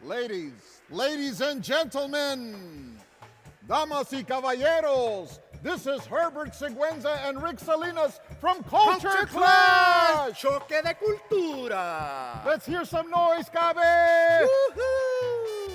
Ladies and gentlemen, damas y caballeros, this is Herbert Sigüenza and Rick Salinas from Culture Clash! Choque de cultura! Let's hear some noise, CABE! Woohoo!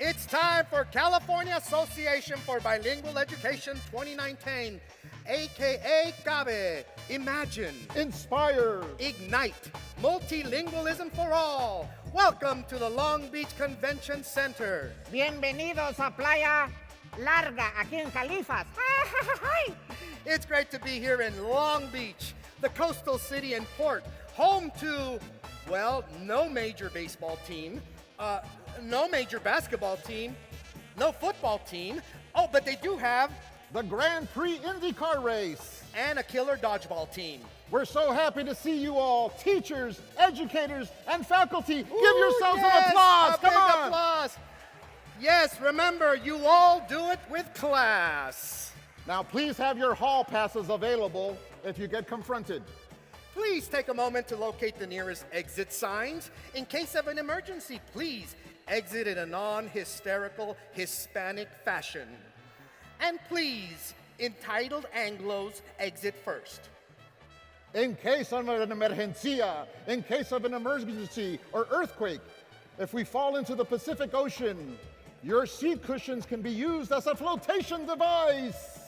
It's time for California Association for Bilingual Education 2019, aka CABE. Imagine, Inspire, ignite, multilingualism for all. Welcome to the Long Beach Convention Center. Bienvenidos a Playa Larga, aquí en Califas. It's great to be here in Long Beach, the coastal city and port, home to, well, no major baseball team, no major basketball team, no football team. Oh, but they do have the Grand Prix IndyCar race, and a killer dodgeball team. We're so happy to see you all, teachers, educators, and faculty. Give yourselves an applause. A Come big on. applause. Yes, remember, you all do it with class. Now, please have your hall passes available if you get confronted. Please take a moment to locate the nearest exit signs. In case of an emergency, please exit in a non-hysterical Hispanic fashion. And please, entitled Anglos, exit first. In case of an emergencia, in case of an emergency or earthquake, if we fall into the Pacific Ocean, your seat cushions can be used as a flotation device.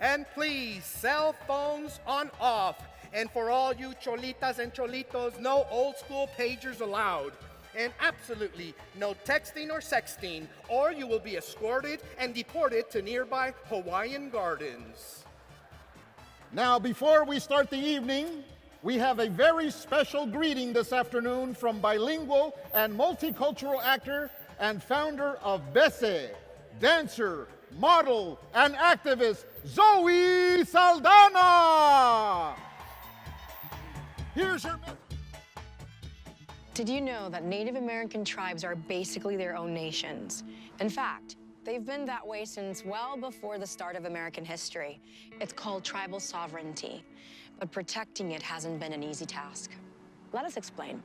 And please, cell phones on off. And for all you cholitas and cholitos, no old school pagers allowed. And absolutely no texting or sexting, or you will be escorted and deported to nearby Hawaiian Gardens. Now, before we start the evening, we have a very special greeting this afternoon from bilingual and multicultural actor and founder of BESE, dancer, model, and activist, Zoe Saldana! Here's her message. Did you know that Native American tribes are basically their own nations? In fact, they've been that way since well before the start of American history. It's called tribal sovereignty, but protecting it hasn't been an easy task. Let us explain.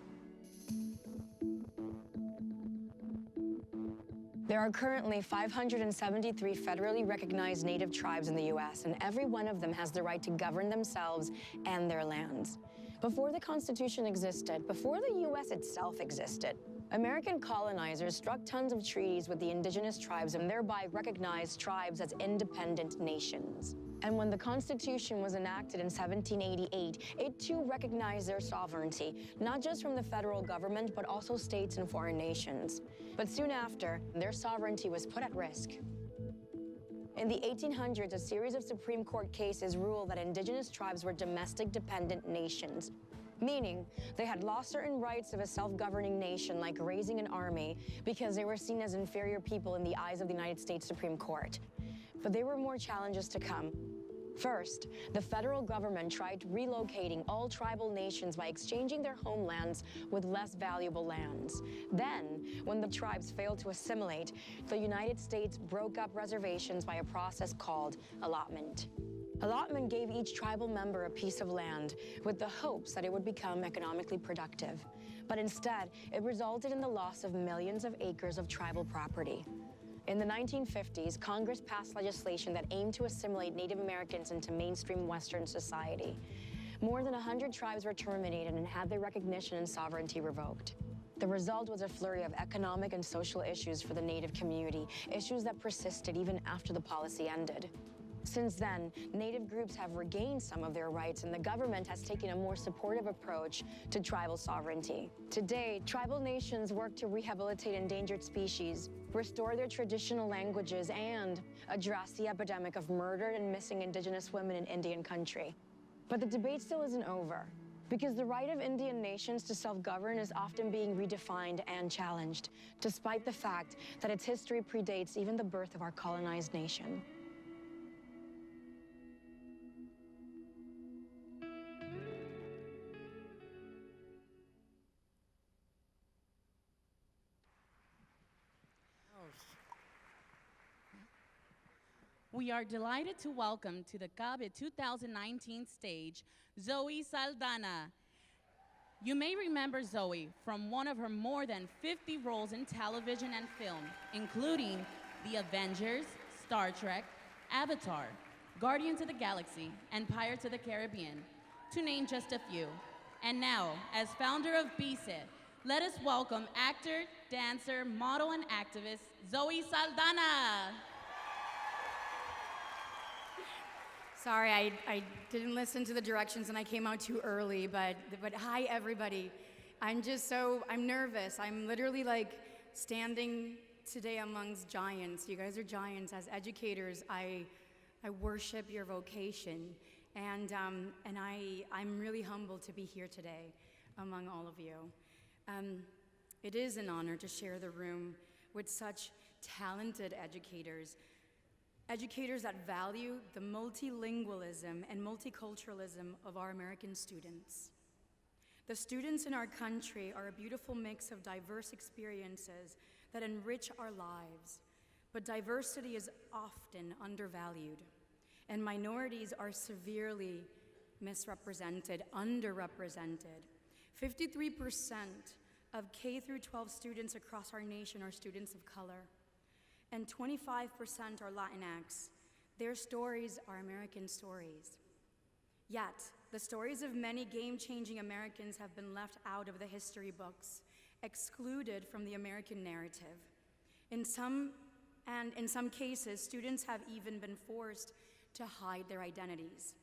There are currently 573 federally recognized Native tribes in the U.S., and every one of them has the right to govern themselves and their lands. Before the Constitution existed, before the U.S. itself existed, American colonizers struck tons of treaties with the indigenous tribes and thereby recognized tribes as independent nations. And when the Constitution was enacted in 1788, it too recognized their sovereignty, not just from the federal government, but also states and foreign nations. But soon after, their sovereignty was put at risk. In the 1800s, a series of Supreme Court cases ruled that indigenous tribes were domestic dependent nations, meaning they had lost certain rights of a self-governing nation like raising an army because they were seen as inferior people in the eyes of the United States Supreme Court. But there were more challenges to come. First, the federal government tried relocating all tribal nations by exchanging their homelands with less valuable lands. Then, when the tribes failed to assimilate, the United States broke up reservations by a process called allotment. Allotment gave each tribal member a piece of land with the hopes that it would become economically productive. But instead, it resulted in the loss of millions of acres of tribal property. In the 1950s, Congress passed legislation that aimed to assimilate Native Americans into mainstream Western society. More than 100 tribes were terminated and had their recognition and sovereignty revoked. The result was a flurry of economic and social issues for the Native community, issues that persisted even after the policy ended. Since then, Native groups have regained some of their rights, and the government has taken a more supportive approach to tribal sovereignty. Today, tribal nations work to rehabilitate endangered species, restore their traditional languages, and address the epidemic of murdered and missing indigenous women in Indian country. But the debate still isn't over, because the right of Indian nations to self-govern is often being redefined and challenged, despite the fact that its history predates even the birth of our colonized nation. We are delighted to welcome to the CABE 2019 stage, Zoe Saldana. You may remember Zoe from one of her more than 50 roles in television and film, including The Avengers, Star Trek, Avatar, Guardians of the Galaxy, and Pirates of the Caribbean, to name just a few. And now, as founder of BESE, let us welcome actor, dancer, model, and activist, Zoe Saldana. Sorry, I didn't listen to the directions and I came out too early, but hi everybody. I'm nervous. I'm literally like standing today amongst giants. You guys are giants. As educators, I worship your vocation, and I'm really humbled to be here today among all of you. It is an honor to share the room with such talented educators. Educators that value the multilingualism and multiculturalism of our American students. The students in our country are a beautiful mix of diverse experiences that enrich our lives, but diversity is often undervalued, and minorities are severely misrepresented, underrepresented. 53% of K through 12 students across our nation are students of color, and 25% are Latinx. Their stories are American stories. Yet, the stories of many game-changing Americans have been left out of the history books, excluded from the American narrative. In some cases, students have even been forced to hide their identities.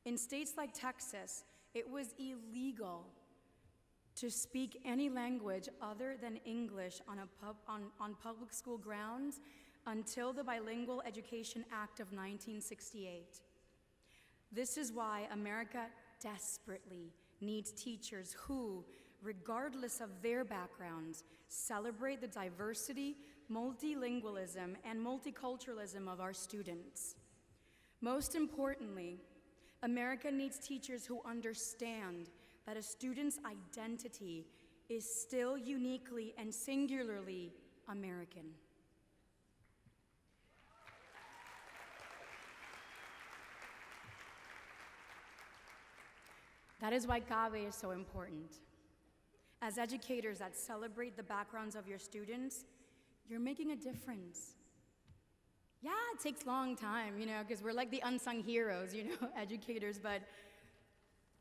In states like Texas, it was illegal to speak any language other than English on public school grounds until the Bilingual Education Act of 1968. This is why America desperately needs teachers who, regardless of their backgrounds, celebrate the diversity, multilingualism, and multiculturalism of our students. Most importantly, America needs teachers who understand that a student's identity is still uniquely and singularly American. That is why CABE is so important. As educators that celebrate the backgrounds of your students, you're making a difference. Yeah, it takes a long time, because we're like the unsung heroes, educators, but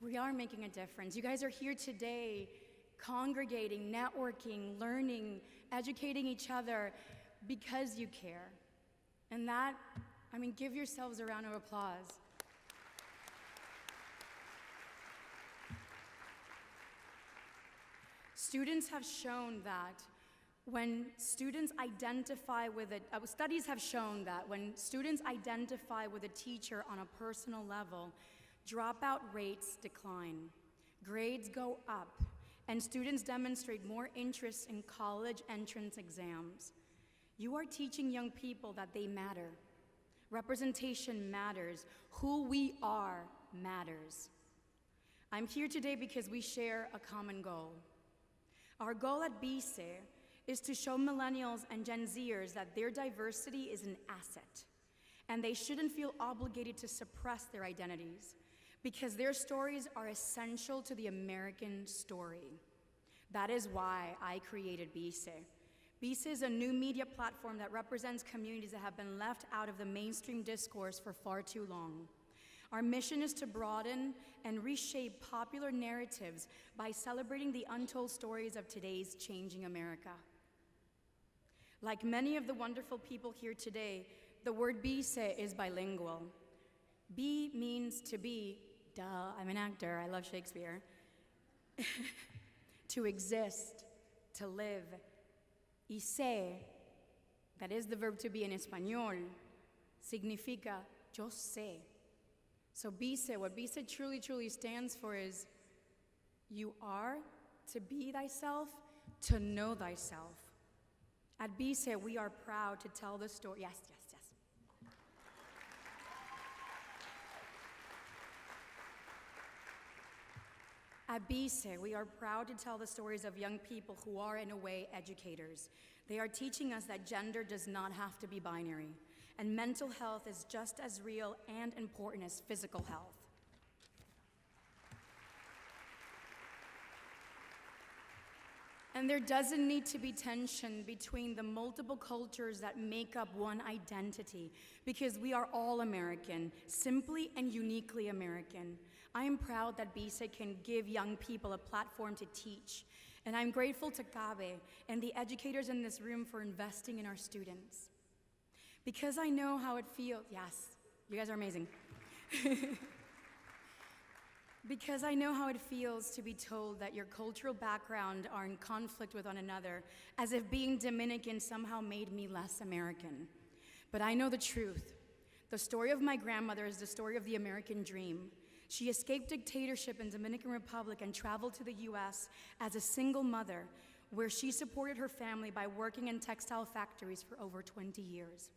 we are making a difference. You guys are here today, congregating, networking, learning, educating each other because you care. And that, give yourselves a round of applause. Students have shown that when students identify with studies have shown that when students identify with a teacher on a personal level, dropout rates decline, grades go up, and students demonstrate more interest in college entrance exams. You are teaching young people that they matter. Representation matters. Who we are matters. I'm here today because we share a common goal. Our goal at BESE is to show millennials and Gen Zers that their diversity is an asset, and they shouldn't feel obligated to suppress their identities, because their stories are essential to the American story. That is why I created BESE. BESE is a new media platform that represents communities that have been left out of the mainstream discourse for far too long. Our mission is to broaden and reshape popular narratives by celebrating the untold stories of today's changing America. Like many of the wonderful people here today, the word BESE is bilingual. B means to be, duh, I'm an actor, I love Shakespeare. To exist, to live. Y sé, that is the verb to be in español, significa yo sé. So BESE, what BESE truly, truly stands for is you are to be thyself, to know thyself. At BESE, we are proud to tell the story. Yes. At BESE, we are proud to tell the stories of young people who are, in a way, educators. They are teaching us that gender does not have to be binary, and mental health is just as real and important as physical health. And there doesn't need to be tension between the multiple cultures that make up one identity, because we are all American, simply and uniquely American. I am proud that BESE can give young people a platform to teach, and I'm grateful to CABE and the educators in this room for investing in our students. Because I know how it feels, yes, you guys are amazing. Because I know how it feels to be told that your cultural background are in conflict with one another, as if being Dominican somehow made me less American. But I know the truth. The story of my grandmother is the story of the American dream. She escaped dictatorship in Dominican Republic and traveled to the US as a single mother, where she supported her family by working in textile factories for over 20 years.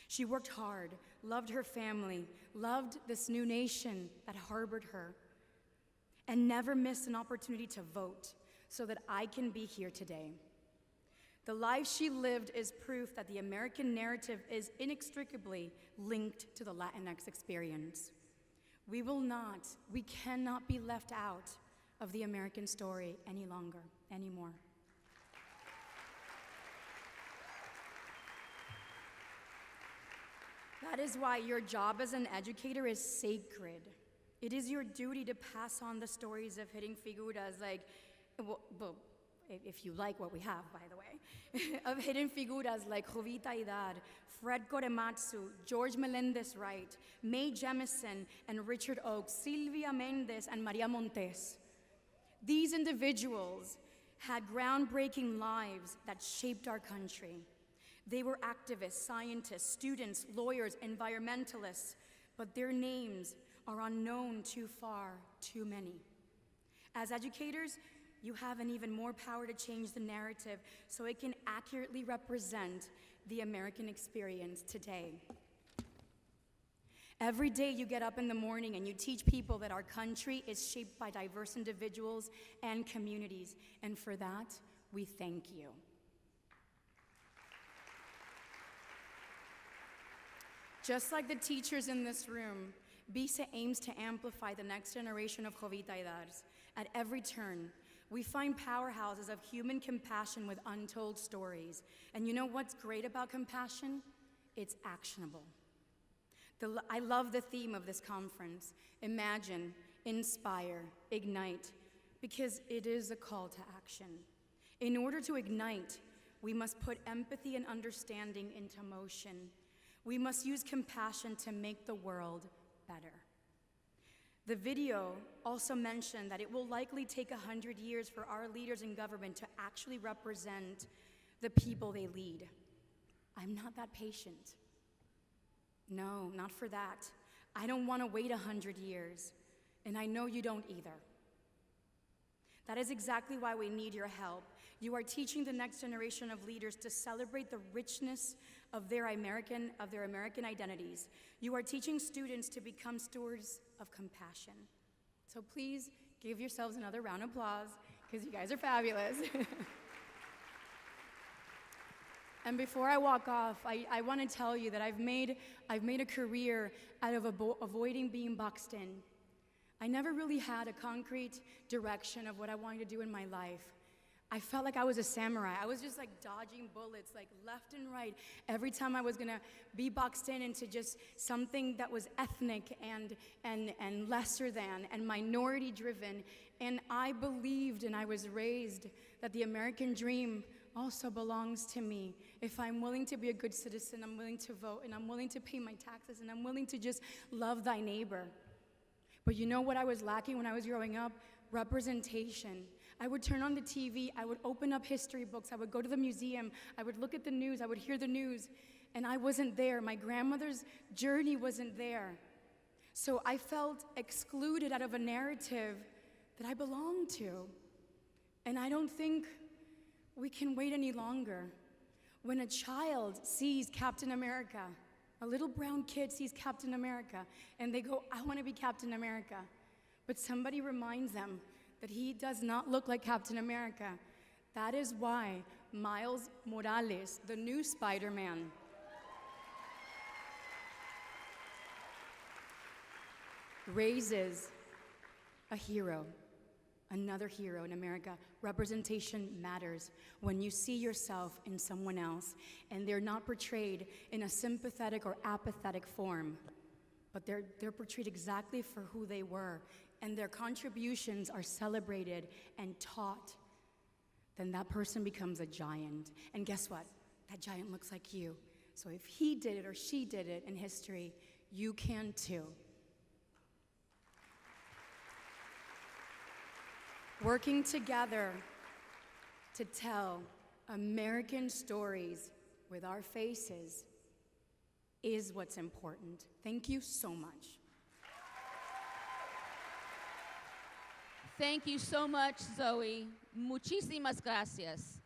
She worked hard, loved her family, loved this new nation that harbored her, and never missed an opportunity to vote so that I can be here today. The life she lived is proof that the American narrative is inextricably linked to the Latinx experience. We cannot be left out of the American story any longer, anymore. That is why your job as an educator is sacred. It is your duty to pass on the stories of hidden figuras like, well, if you like what we have, by the way, of hidden figuras like Jovita Idar, Fred Korematsu, George Melendez-Wright, Mae Jemison, and Richard Oakes, Silvia Mendez, and Maria Montes. These individuals had groundbreaking lives that shaped our country. They were activists, scientists, students, lawyers, environmentalists, but their names are unknown too far, too many. As educators, you have an even more power to change the narrative so it can accurately represent the American experience today. Every day you get up in the morning and you teach people that our country is shaped by diverse individuals and communities, and for that, we thank you. Just like the teachers in this room, BESE aims to amplify the next generation of Jovita Idars. At every turn, we find powerhouses of human compassion with untold stories. And you know what's great about compassion? It's actionable. I love the theme of this conference: imagine, inspire, ignite, because it is a call to action. In order to ignite, we must put empathy and understanding into motion. We must use compassion to make the world better. The video also mentioned that it will likely take 100 years for our leaders in government to actually represent the people they lead. I'm not that patient. No, not for that. I don't want to wait 100 years, and I know you don't either. That is exactly why we need your help. You are teaching the next generation of leaders to celebrate the richness of their American identities. You are teaching students to become stewards of compassion. So please give yourselves another round of applause, because you guys are fabulous. And before I walk off, I want to tell you that I've made a career out of avoiding being boxed in. I never really had a concrete direction of what I wanted to do in my life. I felt like I was a samurai. I was just like dodging bullets, like left and right, every time I was gonna be boxed in into just something that was ethnic and lesser than and minority driven. And I believed, and I was raised, that the American dream also belongs to me. If I'm willing to be a good citizen, I'm willing to vote, and I'm willing to pay my taxes, and I'm willing to just love thy neighbor. But you know what I was lacking when I was growing up? Representation. I would turn on the TV, I would open up history books, I would go to the museum, I would look at the news, I would hear the news, and I wasn't there. My grandmother's journey wasn't there. So I felt excluded out of a narrative that I belonged to. And I don't think we can wait any longer. When a child sees Captain America, a little brown kid sees Captain America, and they go, I want to be Captain America. But somebody reminds them that he does not look like Captain America. That is why Miles Morales, the new Spider-Man, raises a hero. another hero in America. Representation matters. When you see yourself in someone else and they're not portrayed in a sympathetic or apathetic form, but they're portrayed exactly for who they were, and their contributions are celebrated and taught, then that person becomes a giant. And guess what? That giant looks like you. So if he did it or she did it in history, you can too. Working together to tell American stories with our faces is what's important. Thank you so much. Thank you so much, Zoe. Muchísimas gracias.